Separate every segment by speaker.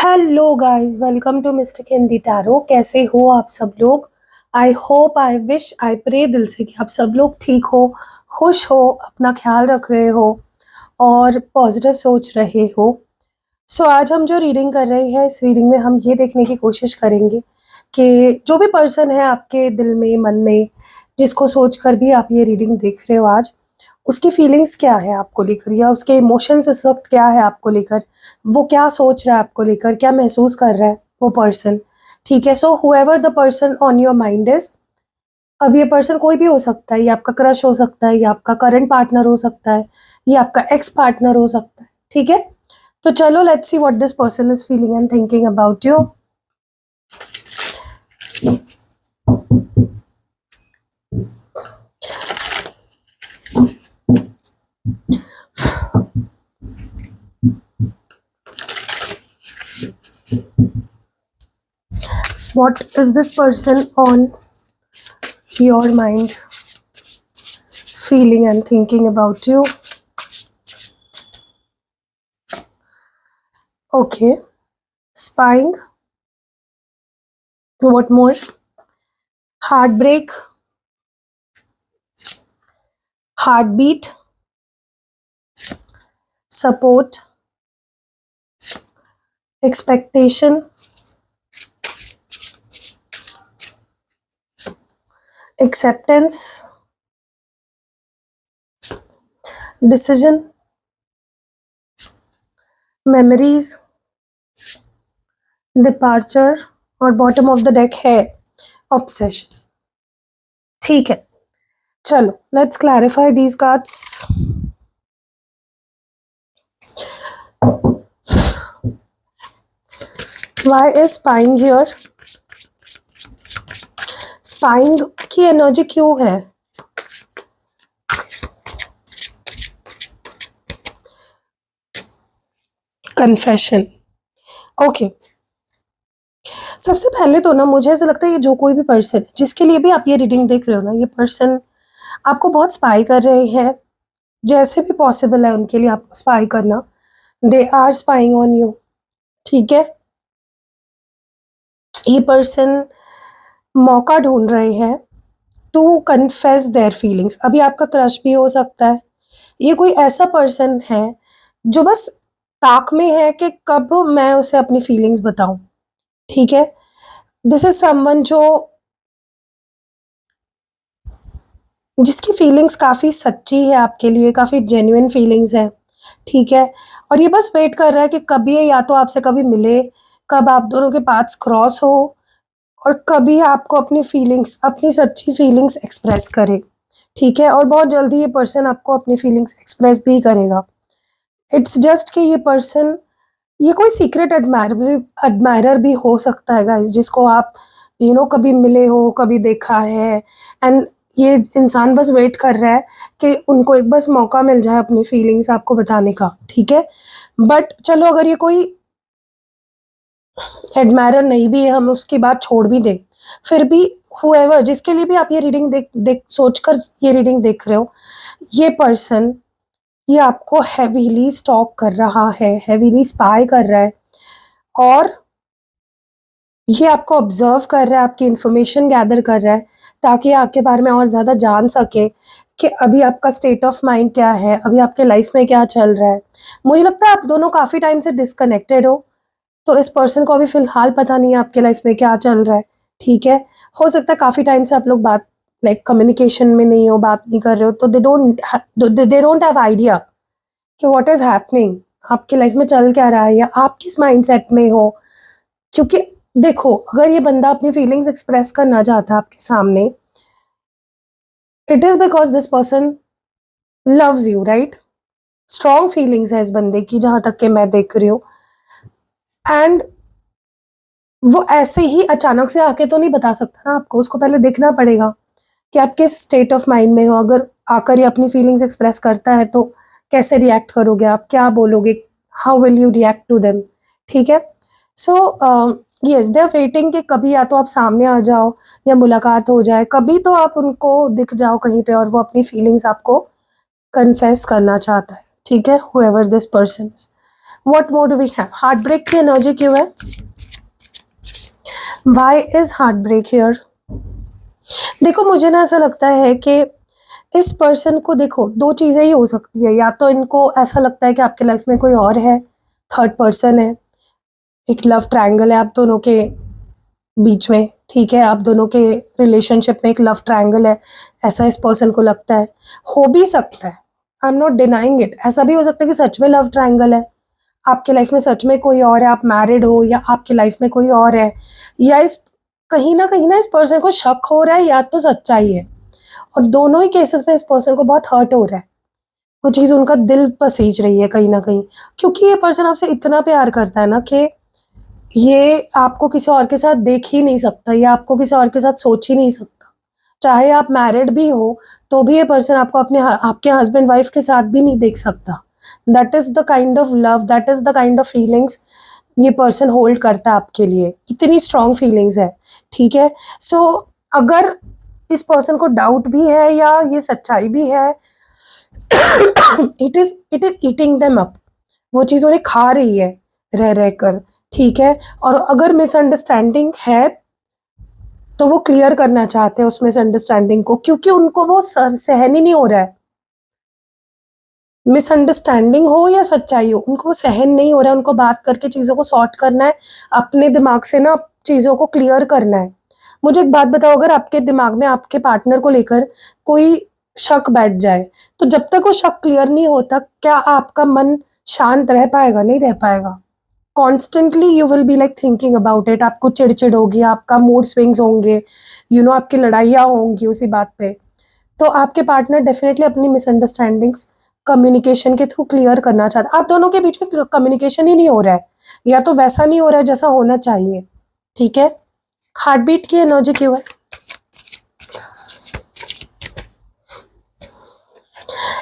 Speaker 1: Hello guys, welcome to mystic Hindi tarot. कैसे हो आप सब लोग? I hope, I wish, I pray दिल से कि आप सब लोग ठीक हो, खुश हो, अपना ख्याल रख रहे हो और पॉजिटिव सोच रहे हो। आज हम जो रीडिंग कर रहे हैं, इस रीडिंग में हम ये देखने की कोशिश करेंगे कि जो भी पर्सन है आपके दिल में, मन में, जिसको सोचकर भी आप ये रीडिंग देख रहे हो आज, उसकी फीलिंग्स क्या है आपको लेकर, या उसके इमोशंस इस वक्त क्या है आपको लेकर, वो क्या सोच रहा है आपको लेकर, क्या महसूस कर रहा है वो पर्सन। ठीक है, so whoever the person on your mind is, अब ये पर्सन कोई भी हो सकता है, ये आपका क्रश हो सकता है, ये आपका करंट पार्टनर हो सकता है, ये आपका एक्स पार्टनर हो सकता है। ठीक है, तो चलो let's see what this person is feeling and thinking about you. What is this person on your mind feeling and thinking about you? Okay, spying. What more? Heartbreak, heartbeat, support, expectation, acceptance, decision, memories, departure और bottom of the deck है obsession. ठीक है, चलो let's clarify these cards. Why is spying here? Spying की energy क्यों है? Confession. Okay, सबसे पहले तो ना मुझे ऐसा लगता है ये जो कोई भी पर्सन है जिसके लिए भी आप ये रीडिंग देख रहे हो ना, ये पर्सन आपको बहुत स्पाई कर रहे हैं। जैसे भी पॉसिबल है उनके लिए आपको स्पाई करना, they are spying on you. ठीक है, ये पर्सन मौका ढूंढ रहे हैं टू कन्फेस देयर फीलिंग्स। अभी आपका क्रश भी हो सकता है, ये कोई ऐसा पर्सन है जो बस ताक में है कि कब मैं उसे अपनी फीलिंग्स बताऊं। ठीक है, दिस इज समवन जिसकी फीलिंग्स काफ़ी सच्ची है आपके लिए, काफ़ी जेन्युइन फीलिंग्स है। ठीक है, और ये बस वेट कर रहा है कि कभी ये या तो आपसे कभी मिले, कब आप दोनों के पाथ्स क्रॉस हो और कभी आपको अपनी फीलिंग्स, अपनी सच्ची फीलिंग्स एक्सप्रेस करे। ठीक है, और बहुत जल्दी ये पर्सन आपको अपनी फीलिंग्स एक्सप्रेस भी करेगा। इट्स जस्ट कि ये पर्सन, ये कोई सीक्रेट एडमायरर भी हो सकता है गाइस, जिसको आप कभी मिले हो, कभी देखा है, एंड ये इंसान बस वेट कर रहा है कि उनको एक बस मौका मिल जाए अपनी फीलिंग्स आपको बताने का। ठीक है, बट चलो अगर ये कोई एडमायरर नहीं भी है, हम उसकी बात छोड़ भी दें, फिर भी हुएवर जिसके लिए भी आप ये रीडिंग देख सोचकर ये रीडिंग देख रहे हो, ये पर्सन ये आपको हैवीली स्टॉक कर रहा है, हैवीली स्पाई कर रहा है, और ये आपको ऑब्जर्व कर रहा है, आपकी इन्फॉर्मेशन गैदर कर रहा है ताकि आपके बारे में और ज़्यादा जान सके कि अभी आपका स्टेट ऑफ माइंड क्या है, अभी आपके लाइफ में क्या चल रहा है। मुझे लगता है आप दोनों काफ़ी टाइम से डिस्कनेक्टेड हो, तो इस पर्सन को अभी फ़िलहाल पता नहीं है आपके लाइफ में क्या चल रहा है। ठीक है, हो सकता है काफ़ी टाइम से आप लोग बात कम्युनिकेशन में नहीं हो, बात नहीं कर रहे हो, तो दे डोंट हैव आइडिया कि व्हाट इज़ हैपनिंग, आपकी लाइफ में चल क्या रहा है, या आप किस माइंडसेट में हो। क्योंकि देखो, अगर ये बंदा अपनी फीलिंग्स एक्सप्रेस करना चाहता है आपके सामने, it is because this person loves you, right? Strong feelings है इस बंदे की, जहाँ तक कि मैं देख रही हूँ, एंड वो ऐसे ही अचानक से आके तो नहीं बता सकता ना आपको, उसको पहले देखना पड़ेगा कि आप किस स्टेट ऑफ माइंड में हो। अगर आकर ये अपनी फीलिंग्स एक्सप्रेस करता है तो कैसे रिएक्ट करोगे आप, क्या बोलोगे, how will you react to them. ठीक है, so yes, they are waiting कि कभी या तो आप सामने आ जाओ या मुलाकात हो जाए, कभी तो आप उनको दिख जाओ कहीं पे और वो अपनी फीलिंग्स आपको कन्फेस करना चाहता है। ठीक है, however this person is, what more do we have? Heartbreak की एनर्जी क्यों है? Why is heartbreak here? देखो मुझे ना ऐसा लगता है कि इस पर्सन को, देखो दो चीज़ें ही हो सकती है, या तो इनको ऐसा लगता है कि आपके लाइफ में कोई और है, थर्ड पर्सन है, एक लव ट्रायंगल है आप दोनों के बीच में, ठीक है, आप दोनों के रिलेशनशिप में एक लव ट्रायंगल है, ऐसा इस पर्सन को लगता है। हो भी सकता है, I am not denying it, ऐसा भी हो सकता है कि सच में लव ट्रायंगल है, आपके लाइफ में सच में कोई और है, आप मैरिड हो या आपकी लाइफ में कोई और है, या इस कहीं ना इस पर्सन को शक हो रहा है या तो सच्चाई है। और दोनों ही केसेस में इस पर्सन को बहुत हर्ट हो रहा है, वो चीज़ उनका दिल पसीज रही है कहीं ना कहीं, क्योंकि ये पर्सन आपसे इतना प्यार करता है ना कि ये आपको किसी और के साथ देख ही नहीं सकता, या आपको किसी और के साथ सोच ही नहीं सकता। चाहे आप मैरिड भी हो तो भी ये पर्सन आपको अपने आपके हस्बैंड वाइफ के साथ भी नहीं देख सकता। That is the kind of love, that is the kind of feelings ये पर्सन होल्ड करता है आपके लिए, इतनी स्ट्रॉन्ग फीलिंग्स है, ठीक है। सो अगर इस पर्सन को डाउट भी है या ये सच्चाई भी है, it is eating them up, वो चीज़ उन्हें खा रही है रह रह कर, ठीक है। और अगर मिसअंडरस्टैंडिंग है तो वो क्लियर करना चाहते हैं उस मिसअंडरस्टैंडिंग को, क्योंकि उनको वो सहन ही नहीं हो रहा है, मिसअंडरस्टैंडिंग हो या सच्चाई हो, उनको वो सहन नहीं हो रहा है, उनको बात करके चीज़ों को सॉर्ट करना है, अपने दिमाग से ना चीज़ों को क्लियर करना है। मुझे एक बात बताओ, अगर आपके दिमाग में आपके पार्टनर को लेकर कोई शक बैठ जाए, तो जब तक वो शक क्लियर नहीं होता, क्या आपका मन शांत रह पाएगा? नहीं रह पाएगा। Constantly you will be like thinking about it, आपको चिड़चिड़ होगी, आपका मूड स्विंग्स होंगे, आपकी लड़ाइयाँ होंगी उसी बात पे। तो आपके पार्टनर डेफिनेटली अपनी मिसअंडरस्टैंडिंग्स कम्युनिकेशन के थ्रू क्लियर करना चाहता है। आप दोनों के बीच में कम्युनिकेशन ही नहीं हो रहा है, या तो वैसा नहीं हो रहा है जैसा होना चाहिए, ठीक है। हार्ट बीट की एनर्जी क्यों है?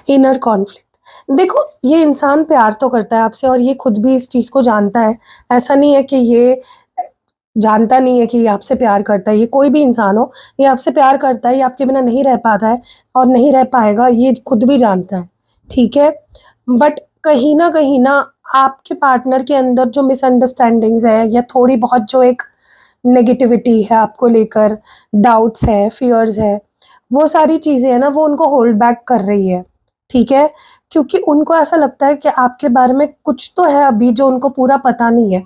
Speaker 1: Inner conflict. देखो ये इंसान प्यार तो करता है आपसे, और ये खुद भी इस चीज़ को जानता है, ऐसा नहीं है कि ये जानता नहीं है कि ये आपसे प्यार करता है। ये कोई भी इंसान हो, ये आपसे प्यार करता है, ये आपके बिना नहीं रह पाता है और नहीं रह पाएगा, ये खुद भी जानता है, ठीक है। बट कहीं ना आपके पार्टनर के अंदर जो मिसअंडरस्टैंडिंग्स है, या थोड़ी बहुत जो एक नेगेटिविटी है आपको लेकर, डाउट्स है, फियर्स है, वो सारी चीज़ें हैं ना, वो उनको होल्ड बैक कर रही है, ठीक है। क्योंकि उनको ऐसा लगता है कि आपके बारे में कुछ तो है अभी जो उनको पूरा पता नहीं है,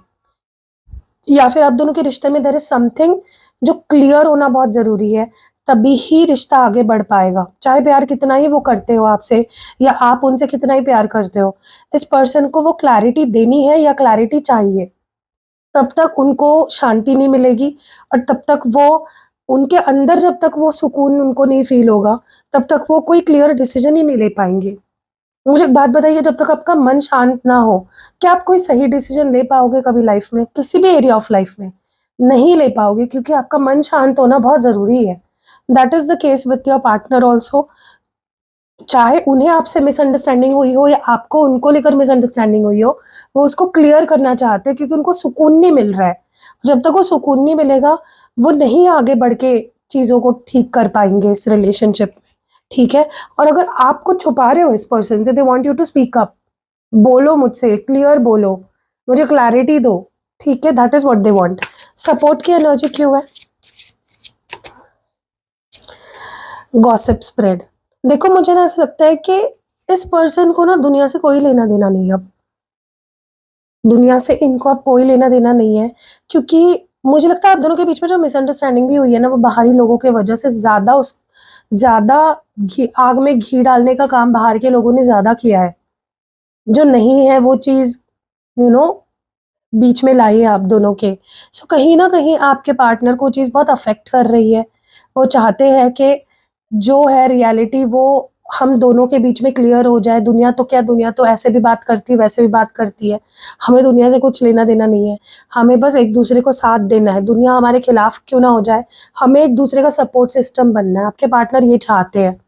Speaker 1: या फिर आप दोनों के रिश्ते में देयर इज समथिंग जो क्लियर होना बहुत ज़रूरी है, तभी ही रिश्ता आगे बढ़ पाएगा। चाहे प्यार कितना ही वो करते हो आपसे, या आप उनसे कितना ही प्यार करते हो, इस पर्सन को वो क्लैरिटी देनी है या क्लैरिटी चाहिए, तब तक उनको शांति नहीं मिलेगी, और तब तक वो उनके अंदर, जब तक वो सुकून उनको नहीं फील होगा, तब तक वो कोई क्लियर डिसीजन ही नहीं ले पाएंगे। मुझे एक बात बताइए, जब तक आपका मन शांत ना हो, क्या आप कोई सही डिसीजन ले पाओगे कभी लाइफ में? किसी भी एरिया ऑफ लाइफ में नहीं ले पाओगे, क्योंकि आपका मन शांत होना बहुत ज़रूरी है। That is the case with your partner also. चाहे उन्हें आपसे मिसअंडरस्टैंडिंग हुई हो, या आपको उनको लेकर मिसअंडरस्टैंडिंग हुई हो, वो उसको क्लियर करना चाहते हैं, क्योंकि उनको सुकून नहीं मिल रहा है। जब तक वो सुकून नहीं मिलेगा, वो नहीं आगे बढ़ के चीज़ों को ठीक कर पाएंगे इस रिलेशनशिप में, ठीक है। और अगर आप कुछ छुपा रहे हो इस पर्सन से, they want you to speak up, बोलो मुझसे, क्लियर बोलो, मुझे क्लैरिटी दो, ठीक है। That is what they want. Support की एनर्जी क्यों है? Gossip spread. देखो मुझे ना ऐसा लगता है कि इस पर्सन को ना दुनिया से कोई लेना देना नहीं है अब, दुनिया से इनको अब कोई लेना देना नहीं है, क्योंकि मुझे लगता है आप दोनों के बीच में जो मिसअंडरस्टैंडिंग भी हुई है ना, वो बाहरी लोगों के वजह से ज़्यादा आग में घी डालने का काम बाहर के लोगों ने ज़्यादा किया है, जो नहीं है वो चीज़ यू नो बीच में लाई है आप दोनों के। सो कहीं ना कहीं आपके पार्टनर को चीज़ बहुत अफेक्ट कर रही है। वो चाहते हैं कि जो है रियलिटी वो हम दोनों के बीच में क्लियर हो जाए। दुनिया तो क्या, दुनिया तो ऐसे भी बात करती है, वैसे भी बात करती है, हमें दुनिया से कुछ लेना देना नहीं है, हमें बस एक दूसरे को साथ देना है। दुनिया हमारे खिलाफ क्यों ना हो जाए, हमें एक दूसरे का सपोर्ट सिस्टम बनना है। आपके पार्टनर ये चाहते हैं,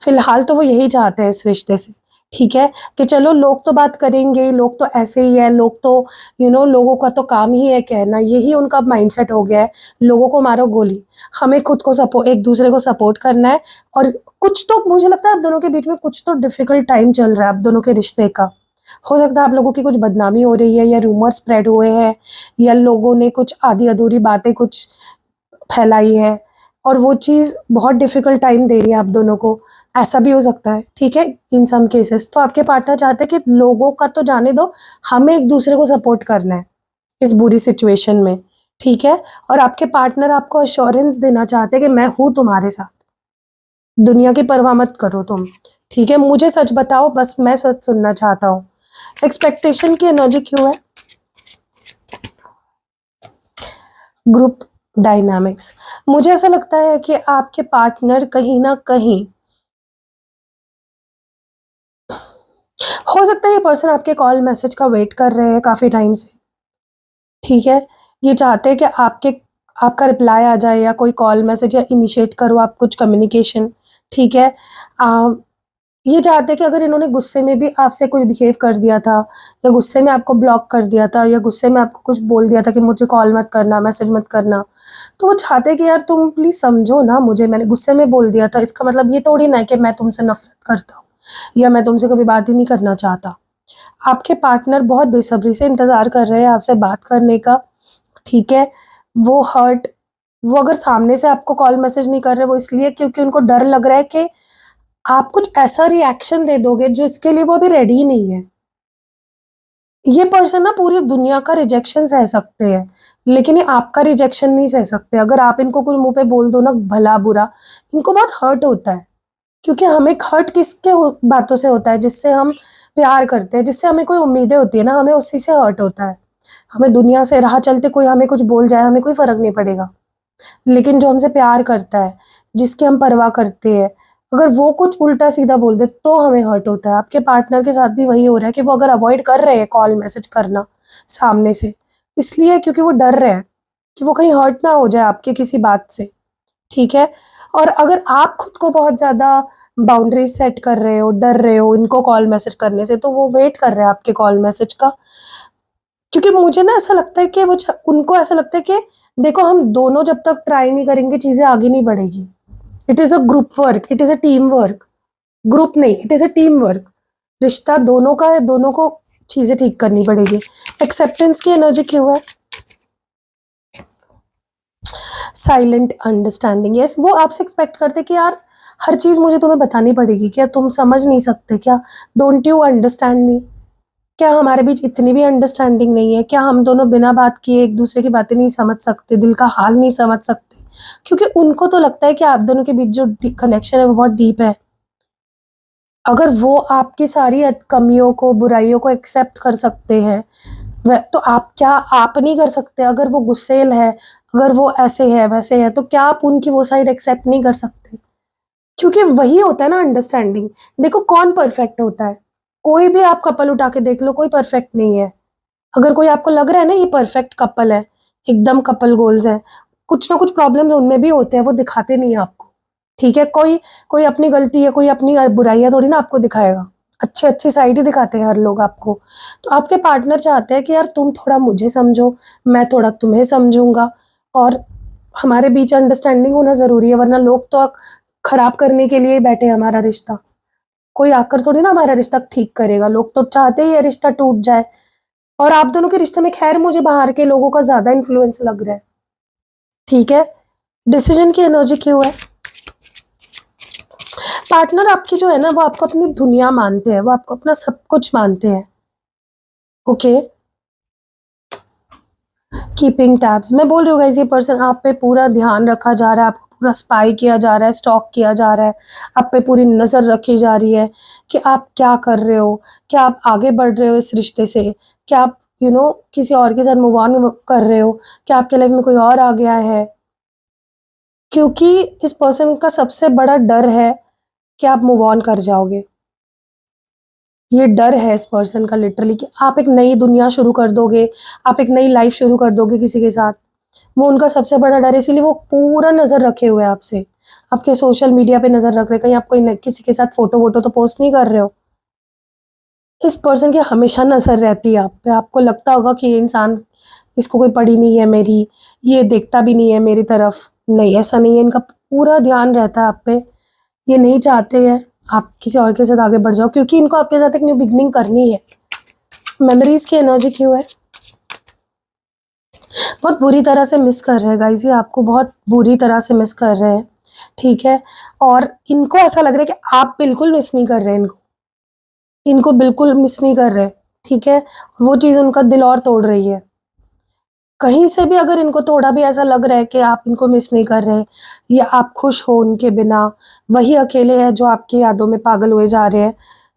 Speaker 1: फिलहाल तो वो यही चाहते हैं इस रिश्ते से, ठीक है। कि चलो लोग तो बात करेंगे, लोग तो ऐसे ही है, लोग तो लोगों का तो काम ही है कहना, यही उनका माइंडसेट हो गया है, लोगों को मारो गोली, हमें खुद को सपोर्ट, एक दूसरे को सपोर्ट करना है। और कुछ तो मुझे लगता है आप दोनों के बीच में कुछ तो डिफिकल्ट टाइम चल रहा है आप दोनों के रिश्ते का, हो सकता है आप लोगों की कुछ बदनामी हो रही है, या रूमर स्प्रेड हुए हैं, या लोगों ने कुछ आधी अधूरी बातें कुछ फैलाई है, और वो चीज़ बहुत डिफ़िकल्ट टाइम दे रही है आप दोनों को, ऐसा भी हो सकता है, ठीक है? इन सम केसेस तो आपके पार्टनर चाहते हैं कि लोगों का तो जाने दो, हमें एक-दूसरे को सपोर्ट करना है, इस बुरी सिचुएशन में, ठीक है? और आपके पार्टनर आपको एश्योरेंस देना चाहते हैं कि मैं हूँ तुम्हारे साथ, दुनिया की परवाह मत करो तुम, ठीक है? मुझे सच बताओ, बस मैं सच सुनना चाहता हूँ। एक्सपेक्टेशन की एनर्जी क्यों है? Group dynamics. मुझे ऐसा लगता है कि आपके पार्टनर कहीं न कहीं, हो सकता है ये पर्सन आपके कॉल मैसेज का वेट कर रहे हैं काफ़ी टाइम से, ठीक है? ये चाहते हैं कि आपका रिप्लाई आ जाए, या कोई कॉल मैसेज, या इनिशिएट करो आप कुछ कम्युनिकेशन, ठीक है? अ, ये चाहते हैं कि अगर इन्होंने गुस्से में भी आपसे कुछ बिहेव कर दिया था, या गुस्से में आपको ब्लॉक कर दिया था, या गुस्से में आपको कुछ बोल दिया था कि मुझे कॉल मत करना, मैसेज मत करना, तो वो चाहते हैं कि यार तुम प्लीज़ समझो ना मुझे, मैंने गुस्से में बोल दिया था, इसका मतलब ये थोड़ी ना है कि मैं तुमसे नफ़रत करता हूँ, या मैं तुमसे कभी बात ही नहीं करना चाहता। आपके पार्टनर बहुत बेसब्री से इंतज़ार कर रहे हैं आपसे बात करने का, ठीक है? वो हर्ट वो अगर सामने से आपको कॉल मैसेज नहीं कर रहे, वो इसलिए क्योंकि उनको डर लग रहा है कि आप कुछ ऐसा रिएक्शन दे दोगे जो इसके लिए वो अभी रेडी ही नहीं है। ये पर्सन ना पूरी दुनिया का रिजेक्शन सह सकते हैं, लेकिन ये आपका रिजेक्शन नहीं सह सकते। अगर आप इनको कुछ मुँह पे बोल दो ना भला-बुरा, इनको बहुत हर्ट होता है। क्योंकि हमें हर्ट किसके बातों से होता है? जिससे हम प्यार करते हैं, जिससे हमें कोई उम्मीदें होती है ना, हमें उसी से हर्ट होता है। हमें दुनिया से राह चलते कोई हमें कुछ बोल जाए, हमें कोई फ़र्क नहीं पड़ेगा। लेकिन जो हमसे प्यार करता है, जिसकी हम परवाह करते हैं, अगर वो कुछ उल्टा-सीधा बोल दे तो हमें हर्ट होता है। आपके पार्टनर के साथ भी वही हो रहा है कि वो अगर अवॉइड कर रहे हैं कॉल मैसेज करना सामने से, इसलिए क्योंकि वो डर रहे हैं कि वो कहीं हर्ट ना हो जाए आपकी किसी बात से, ठीक है? और अगर आप खुद को बहुत ज़्यादा बाउंड्रीज़ सेट कर रहे हो, डर रहे हो इनको कॉल मैसेज करने से, तो वो वेट कर रहे हैं आपके कॉल मैसेज का। क्योंकि मुझे ना ऐसा लगता है कि उनको ऐसा लगता है कि देखो हम दोनों जब तक ट्राई नहीं करेंगे चीज़ें आगे नहीं बढ़ेगी। It is a group work, it is a team work. Group नहीं, it is a team work. रिश्ता दोनों का है, दोनों को चीज़ें ठीक करनी पड़ेगी। एक्सेप्टेंस की एनर्जी क्यों है? Silent understanding. यस, वो आपसे एक्सपेक्ट करते हैं कि यार हर चीज़ मुझे तुम्हें बतानी पड़ेगी क्या? तुम समझ नहीं सकते क्या? Don't you understand me? क्या हमारे बीच इतनी भी अंडरस्टैंडिंग नहीं है? क्या हम दोनों बिना बात किए एक-दूसरे की बातें नहीं समझ सकते, दिल का हाल नहीं समझ सकते? क्योंकि उनको तो लगता है कि आप दोनों के बीच जो कनेक्शन है वो बहुत डीप है। अगर वो आपकी सारी कमियों को, बुराइयों को एक्सेप्ट कर सकते हैं, तो आप क्या आप नहीं कर सकते? अगर वो गुस्सैल है, अगर वो ऐसे है, वैसे है, तो क्या आप उनकी वो साइड एक्सेप्ट नहीं कर सकते? क्योंकि वही होता है ना अंडरस्टैंडिंग। देखो कौन परफेक्ट होता है? कोई भी आप कपल उठा के देख लो, कोई परफेक्ट नहीं है। अगर कोई आपको लग रहा है ना ये परफेक्ट कपल है, एकदम कपल गोल्स है, कुछ ना कुछ प्रॉब्लम उनमें भी होते हैं, वो दिखाते नहीं है आपको, ठीक है? कोई कोई अपनी गलती है, कोई अपनी बुराइयाँ थोड़ी ना आपको दिखाएगा। अच्छी-अच्छी साइड ही दिखाते हैं हर लोग आपको। तो आपके पार्टनर चाहते हैं कि यार तुम थोड़ा मुझे समझो, मैं थोड़ा तुम्हें समझूँगा, और हमारे बीच अंडरस्टैंडिंग होना ज़रूरी है, वरना लोग तो खराब करने के लिए ही बैठे हैं हमारा रिश्ता। कोई आकर थोड़ी ना हमारा रिश्ता ठीक करेगा, लोग तो चाहते ही ये रिश्ता टूट जाए। और आप दोनों के रिश्ते में खैर मुझे बाहर के लोगों का ज़्यादा इन्फ्लुएंस लग रहा है, ठीक है? डिसीज़न की एनर्जी क्यों है? पार्टनर आपकी जो है ना, वो आपको अपनी दुनिया मानते हैं, वो आपको अपना सब कुछ मानते हैं, ओके? कीपिंग टैब्स, मैं बोल रही हूँ गाइज़, ये पर्सन आप पे पूरा ध्यान रखा जा रहा है, आपको पूरा स्पाई किया जा रहा है, स्टॉक किया जा रहा है, आप पे पूरी नज़र रखी जा रही है कि आप क्या कर रहे हो? क्या आप आगे बढ़ रहे हो इस रिश्ते से? क्या आप किसी और के साथ मूव ऑन कर रहे हो? क्या आपके लाइफ में कोई और आ गया है? क्योंकि इस पर्सन का सबसे बड़ा डर है कि आप मूव ऑन कर जाओगे। ये डर है इस पर्सन का लिटरली कि आप एक नई दुनिया शुरू कर दोगे, आप एक नई लाइफ शुरू कर दोगे किसी के साथ। वो उनका सबसे बड़ा डर है, इसीलिए वो पूरा नज़र रखे हुए हैं आपसे। आपके सोशल मीडिया पे नज़र रख रहे हैं, कहीं आप कोई किसी के साथ फ़ोटो-वोटो तो पोस्ट नहीं कर रहे हो। इस पर्सन की हमेशा नज़र रहती है आप पे। आपको लगता होगा कि ये इंसान, इसको कोई पड़ी नहीं है मेरी, ये देखता भी नहीं है मेरी तरफ। नहीं, ऐसा नहीं है, इनका पूरा ध्यान रहता है आप पे। ये नहीं चाहते हैं आप किसी और के साथ आगे बढ़ जाओ, क्योंकि इनको आपके साथ एक न्यू बिगिनिंग करनी है। मेमोरीज की एनर्जी क्यों है? बहुत बुरी तरह से मिस कर रहे हैं गाइस, ये आपको बहुत बुरी तरह से मिस कर रहे हैं, ठीक है? और इनको ऐसा लग रहा है कि आप बिल्कुल मिस नहीं कर रहे हैं इनको, इनको बिल्कुल मिस नहीं कर रहे, ठीक है? वो चीज़ उनका दिल और तोड़ रही है। कहीं से भी अगर इनको थोड़ा भी ऐसा लग रहा है कि आप इनको मिस नहीं कर रहे या आप खुश हो उनके बिना, वही अकेले हैं जो आपकी यादों में पागल हुए जा रहे हैं,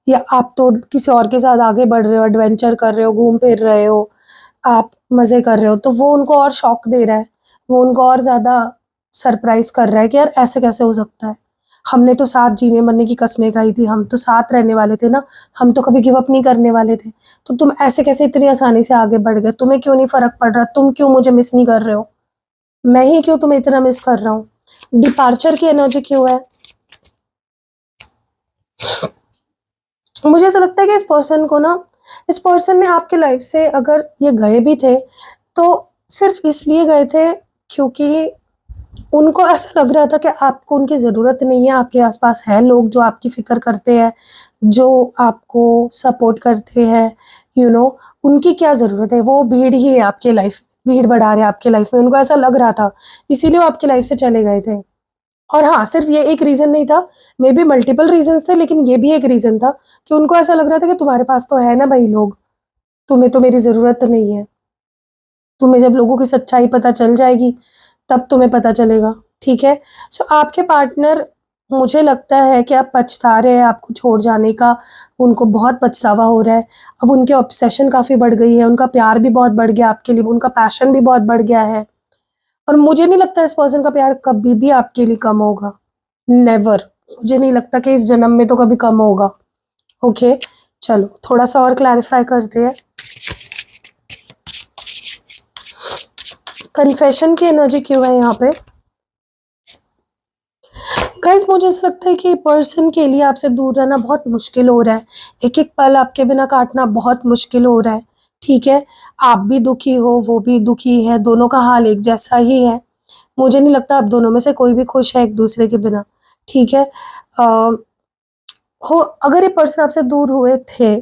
Speaker 1: या आप तो किसी और के साथ आगे बढ़ रहे हो, एडवेंचर कर रहे हो, घूम फिर रहे हो, आप मज़े कर रहे हो, तो वो उनको और शॉक दे रहा है, वो उनको और ज़्यादा सरप्राइज़ कर रहा है कि यार ऐसे कैसे हो सकता है? हमने तो साथ जीने मरने की कस्में खाई थी, हम तो साथ रहने वाले थे ना, हम तो कभी गिव अप नहीं करने वाले थे। तो तुम ऐसे कैसे इतनी आसानी से आगे बढ़ गए? तुम्हें क्यों नहीं फ़र्क पड़ रहा? तुम क्यों मुझे मिस नहीं कर रहे हो? मैं ही क्यों तुम्हें इतना मिस कर रहा हूँ? डिपार्चर की एनर्जी क्यों है? मुझे ऐसा लगता है कि इस पर्सन ने आपके लाइफ से अगर ये गए भी थे, तो सिर्फ़ इसलिए गए थे क्योंकि उनको ऐसा लग रहा था कि आपको उनकी ज़रूरत नहीं है, आपके आस-पास हैं लोग जो आपकी फ़िक्र करते हैं, जो आपको सपोर्ट करते हैं, उनकी क्या ज़रूरत है? वो भीड़ ही है आपकी भीड़ बढ़ा रहे हैं आपकी लाइफ़ में, उनको ऐसा लग रहा था, इसीलिए वो आपकी लाइफ़ से चले गए थे। और हाँ, सिर्फ़ ये एक रीज़न नहीं था, मेबी मल्टीपल रीज़न्स थे, लेकिन ये भी एक रीज़न था कि उनको ऐसा लग रहा था कि तुम्हारे पास तो है ना भई लोग, तुम्हें तो मेरी ज़रूरत नहीं है। तुम्हें जब लोगों की सच्चाई पता चल जाएगी, तब तुम्हें पता चलेगा, ठीक है? सो आपके पार्टनर, मुझे लगता है कि आप पछता रहे हैं आपको छोड़ जाने का, उनको बहुत पछतावा हो रहा है। अब उनकी ऑब्सेशन काफ़ी बढ़ गई है, उनका प्यार भी बहुत बढ़ गया आपके लिए, उनका पैशन भी बहुत बढ़ गया है। और मुझे नहीं लगता इस पर्सन का प्यार कभी भी आपके लिए कम होगा, नेवर। मुझे नहीं लगता कि इस जन्म में तो कभी कम होगा, ओके? चलो थोड़ा-सा और क्लैरिफ़ाई करते हैं। कन्फेशन की एनर्जी क्यों है यहाँ पे? गाइस मुझे ऐसा लगता है कि पर्सन के लिए आपसे दूर रहना बहुत मुश्किल हो रहा है, एक-एक पल आपके बिना काटना बहुत मुश्किल हो रहा है, ठीक है? आप भी दुखी हो, वो भी दुखी है, दोनों का हाल एक जैसा ही है। मुझे नहीं लगता आप दोनों में से कोई भी खुश है एक-दूसरे के बिना, ठीक है? अ, हो अगर ये पर्सन आपसे दूर हुए थे,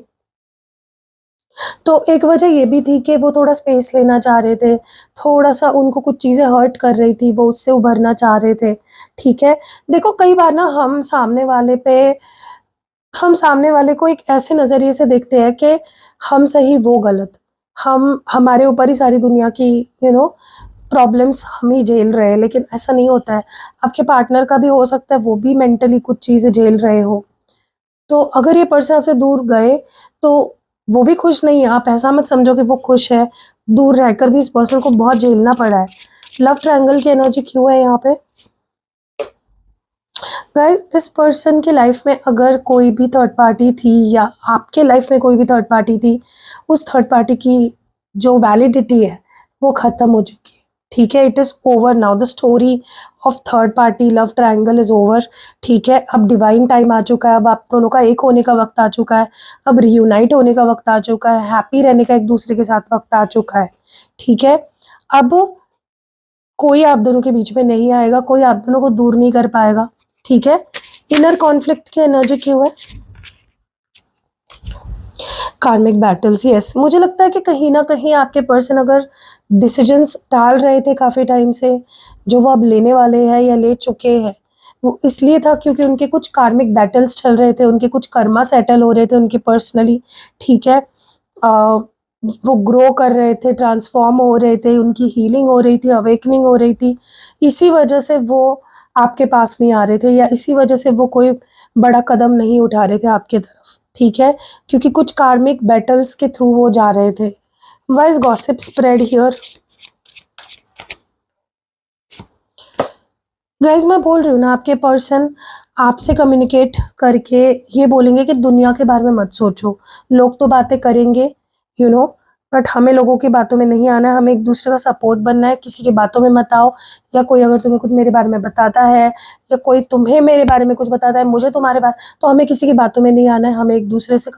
Speaker 1: तो एक वजह ये भी थी कि वो थोड़ा स्पेस लेना चाह रहे थे, थोड़ा-सा उनको कुछ चीज़ें हर्ट कर रही थी, वो उससे उभरना चाह रहे थे, ठीक है? देखो कई बार ना हम सामने वाले को एक ऐसे नज़रिए से देखते हैं कि हम सही वो गलत, हम हमारे ऊपर ही सारी दुनिया की प्रॉब्लम्स हम ही झेल रहे हैं, लेकिन ऐसा नहीं होता है। आपके पार्टनर का भी हो सकता है वो भी मेंटली कुछ चीज़ें झेल रहे हो। तो अगर ये पर्सन आपसे दूर गए, तो वो भी खुश नहीं है, आप ऐसा मत समझो कि वो खुश है, दूर रहकर भी इस पर्सन को बहुत झेलना पड़ा है। लव ट्रायंगल की एनर्जी क्यों है यहाँ पे? गाइस इस पर्सन की लाइफ में अगर कोई भी थर्ड पार्टी थी या आपके लाइफ में कोई भी थर्ड पार्टी थी, उस थर्ड पार्टी की जो वैलिडिटी है वो ख़त्म हो चुकी है, ठीक है? It is over now, the story of third party love triangle is over, ठीक है? अब डिवाइन टाइम आ चुका है, अब आप दोनों का एक होने का वक्त आ चुका है, अब रियूनाइट होने का वक्त आ चुका है, हैप्पी रहने का एक दूसरे के साथ वक्त आ चुका है, ठीक है? अब कोई आप दोनों के बीच में नहीं आएगा, कोई आप दोनों को दूर नहीं कर पाएगा, ठीक है? इनर कॉन्फ्लिक्ट की एनर्जी क्यों है? कार्मिक बैटल्स, यस। मुझे लगता है कि कहीं न कहीं आपके पर्सन अगर डिसीजंस टाल रहे थे काफ़ी टाइम से, जो वो अब लेने वाले हैं या ले चुके हैं, वो इसलिए था क्योंकि उनके कुछ कार्मिक बैटल्स चल रहे थे, उनके कुछ कर्मा सेटल हो रहे थे उनके पर्सनली, ठीक है? अ, वो ग्रो कर रहे थे, ट्रांसफ़ॉर्म हो रहे थे, उनकी हीलिंग हो रही थी, अवेकनिंग हो रही थी। इसी वजह से वो आपके पास नहीं आ रहे थे या इसी वजह से वो कोई बड़ा कदम नहीं उठा रहे थे आपके तरफ, ठीक है? क्योंकि कुछ कार्मिक बैटल्स के थ्रू वो जा रहे थे। Why is gossip spread here? Guys मैं बोल रही हूँ ना, आपके पर्सन आपसे कम्युनिकेट करके ये बोलेंगे कि दुनिया के बारे में मत सोचो, लोग तो बातें करेंगे, यू नो बट हमें लोगों की बातों में नहीं आना है, हमें एक दूसरे का सपोर्ट बनना है, किसी की बातों में मत आओ। या कोई अगर तुम्हें कुछ मेरे बारे में बताता है या कोई तुम्हें मेरे बारे में कुछ बताता है, मुझे तुम्हारे बारे, तो हमें किसी की बातों में नहीं आना है, हमें एक दूसरे से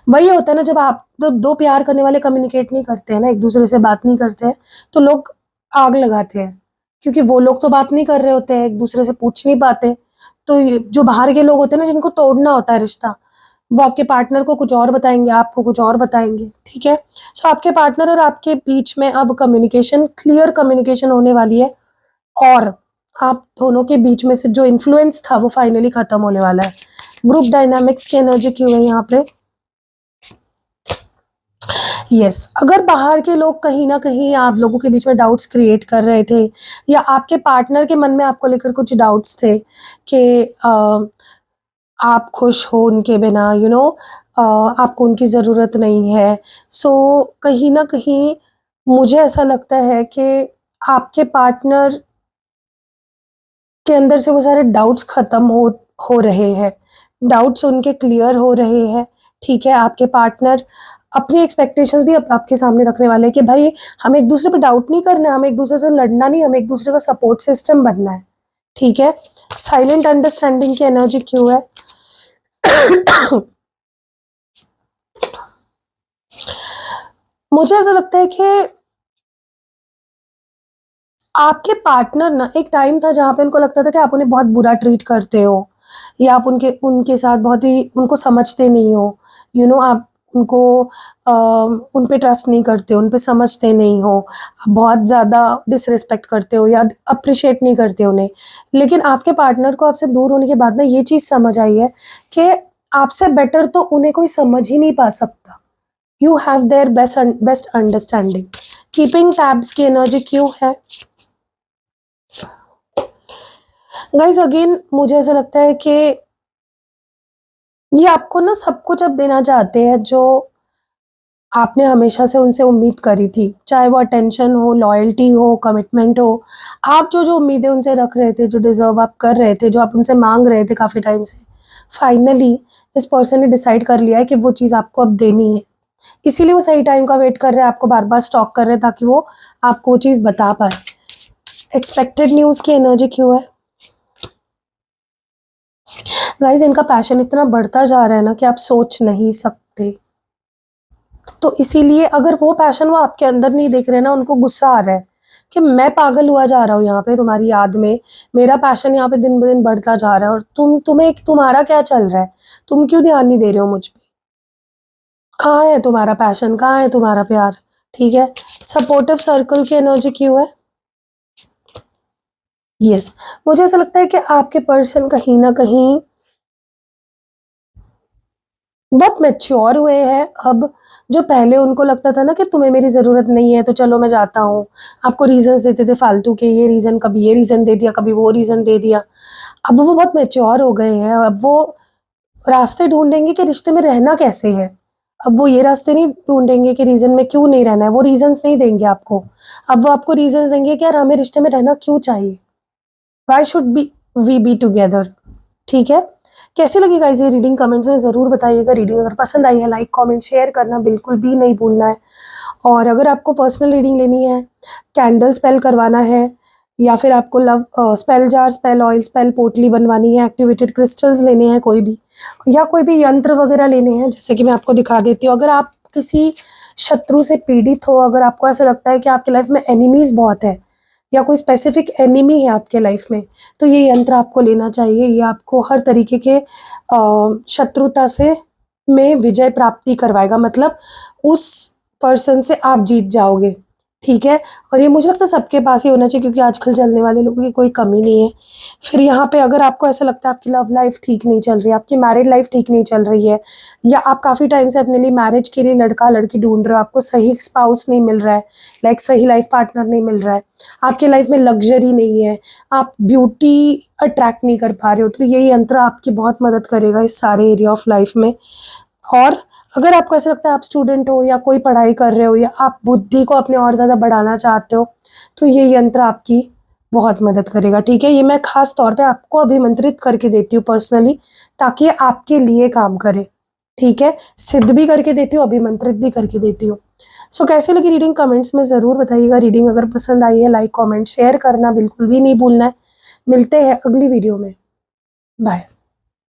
Speaker 1: वही होता है ना, जब आप दो प्यार करने वाले कम्युनिकेट नहीं करते हैं ना, एक दूसरे से बात नहीं करते हैं, तो लोग आग लगाते हैं, क्योंकि वो लोग तो बात नहीं कर रहे होते हैं, एक दूसरे से पूछ नहीं पाते। तो ये जो बाहर के लोग होते हैं ना, जिनको तोड़ना होता है रिश्ता, वो आपके पार्टनर को कुछ और बताएंगे, आपको कुछ और बताएंगे, ठीक है। सो आपके पार्टनर और आपके बीच में अब कम्युनिकेशन, क्लियर कम्युनिकेशन होने वाली है, और आप दोनों के बीच में से जो इन्फ्लुएंस था वो फाइनली खत्म होने वाला है। ग्रुप डायनामिक्स की एनर्जी क्यों है यहाँ पे? यस, अगर बाहर के लोग कहीं ना कहीं आप लोगों के बीच में डाउट्स क्रिएट कर रहे थे, या आपके पार्टनर के मन में आपको लेकर कुछ डाउट्स थे कि आप खुश हो उनके बिना, आपको उनकी ज़रूरत नहीं है, सो कहीं ना कहीं मुझे ऐसा लगता है कि आपके पार्टनर के अंदर से वो सारे डाउट्स खत्म हो रहे हैं, डाउट्स उनके क्लियर हो रहे हैं, ठीक है। आपके पार्टनर अपनी एक्सपेक्टेशंस भी आपके सामने रखने वाले हैं कि भाई हमें एक दूसरे पे डाउट नहीं करना है, हमें एक दूसरे से लड़ना नहीं, हमें एक दूसरे का सपोर्ट सिस्टम बनना है, ठीक है। साइलेंट अंडरस्टैंडिंग की एनर्जी क्यों है? मुझे ऐसा लगता है कि आपके पार्टनर ना, एक टाइम था जहाँ पे उनको लगता था कि आप उन्हें बहुत बुरा ट्रीट करते हो, या आप उनके उनके साथ बहुत ही उनको समझते नहीं हो, आप उनको उन पे ट्रस्ट नहीं करते हो, उन पे समझते नहीं हो, आप बहुत ज़्यादा डिसरिस्पेक्ट करते हो या अप्रिशिएट नहीं करते हो उन्हें। लेकिन आपके पार्टनर को आपसे दूर होने के बाद ना ये चीज़ समझ आई है कि आपसे बेटर तो उन्हें कोई समझ ही नहीं पा सकता। You have their best understanding. Keeping tabs की एनर्जी क्यों है? गाइज अगेन मुझे ऐसा लगता है कि ये आपको ना सब कुछ अब देना चाहते हैं जो आपने हमेशा से उनसे उम्मीद करी थी, चाहे वो अटेंशन हो, लॉयल्टी हो, कमिटमेंट हो। आप जो जो उम्मीदें उनसे रख रहे थे, जो डिजर्व आप कर रहे थे, जो आप उनसे मांग रहे थे काफ़ी टाइम से, फाइनली इस पर्सन ने डिसाइड कर लिया है कि वो चीज़ आपको अब देनी है। इसीलिए वो सही टाइम का वेट कर रहे हैं, आपको बार बार स्टॉक कर रहे हैं ताकि वो आपको वो चीज़ बता पाए। एक्सपेक्टेड न्यूज़ की एनर्जी क्यों है? गाइज इनका पैशन इतना बढ़ता जा रहा है ना कि आप सोच नहीं सकते। तो इसीलिए अगर वो पैशन वो आपके अंदर नहीं देख रहे ना, उनको गुस्सा आ रहा है कि मैं पागल हुआ जा रहा हूँ यहाँ पे तुम्हारी याद में, मेरा पैशन यहाँ पे दिन ब दिन बढ़ता जा रहा है, और तुम्हारा क्या चल रहा है, तुम क्यों ध्यान नहीं दे रहे हो मुझ पे? कहाँ है तुम्हारा पैशन, कहाँ है तुम्हारा प्यार? ठीक है। सपोर्टिव सर्कल की एनर्जी क्यों है? यस, मुझे ऐसा लगता है कि आपके पर्सन कहीं ना कहीं बहुत मैच्योर हुए हैं अब। जो पहले उनको लगता था ना कि तुम्हें मेरी ज़रूरत नहीं है तो चलो मैं जाता हूँ, आपको रीज़न्स देते थे फालतू के, ये रीज़न, कभी ये रीज़न दे दिया, कभी वो रीज़न दे दिया। अब वो बहुत मैच्योर हो गए हैं, अब वो रास्ते ढूंढेंगे कि रिश्ते में रहना कैसे है। अब वो ये रास्ते नहीं ढूंढेंगे कि रीज़न में क्यों नहीं रहना है, वो रीज़न्स नहीं देंगे आपको। अब वो आपको रीज़न्स देंगे कि यार हमें रिश्ते में रहना क्यों चाहिए, why should be we be together, ठीक है। कैसी लगी गाइस ये रीडिंग? कमेंट्स में ज़रूर बताइएगा। रीडिंग अगर पसंद आई है, लाइक कमेंट शेयर करना बिल्कुल भी नहीं भूलना है। और अगर आपको पर्सनल रीडिंग लेनी है, कैंडल स्पेल करवाना है, या फिर आपको love spell jar, spell oil, spell पोटली बनवानी है, एक्टिवेटेड क्रिस्टल्स लेने हैं कोई भी, या कोई भी यंत्र वगैरह लेने हैं, जैसे कि मैं आपको दिखा देती हूँ। अगर आप किसी शत्रु से पीड़ित हो, अगर आपको ऐसा लगता है कि आपकी लाइफ में एनिमीज़ बहुत है, या कोई स्पेसिफिक एनिमी है आपके लाइफ में, तो ये यंत्र आपको लेना चाहिए। ये आपको हर तरीके के शत्रुता से में विजय प्राप्ति करवाएगा, मतलब उस पर्सन से आप जीत जाओगे, ठीक है। और ये मुझे लगता है सबके पास ही होना चाहिए, क्योंकि आजकल जलने वाले लोगों की कोई कमी नहीं है। फिर यहाँ पे अगर आपको ऐसा लगता है आपकी लव लाइफ ठीक नहीं चल रही है, आपकी मैरिड लाइफ ठीक नहीं चल रही है, या आप काफ़ी टाइम से अपने लिए मैरिज के लिए लड़का लड़की ढूंढ रहे हो, आपको सही स्पाउस नहीं मिल रहा है, लाइक सही लाइफ पार्टनर नहीं मिल रहा है, आपकी लाइफ में लग्जरी नहीं है, आप ब्यूटी अट्रैक्ट नहीं कर पा रहे हो, तो ये यंत्र आपकी बहुत मदद करेगा इस सारे एरिया ऑफ लाइफ में। और अगर आपको ऐसा लगता है आप स्टूडेंट हो या कोई पढ़ाई कर रहे हो, या आप बुद्धि को अपने और ज़्यादा बढ़ाना चाहते हो, तो ये यंत्र आपकी बहुत मदद करेगा, ठीक है। ये मैं खास तौर पे आपको अभिमंत्रित करके देती हूँ पर्सनली, ताकि आपके लिए काम करे, ठीक है। सिद्ध भी करके देती हूँ, अभिमंत्रित भी करके देती हूँ। सो कैसी लगी रीडिंग? कमेंट्स में ज़रूर बताइएगा। रीडिंग अगर पसंद आई है, लाइक कमेंट शेयर करना बिल्कुल भी नहीं भूलना है। मिलते हैं अगली वीडियो में। बाय।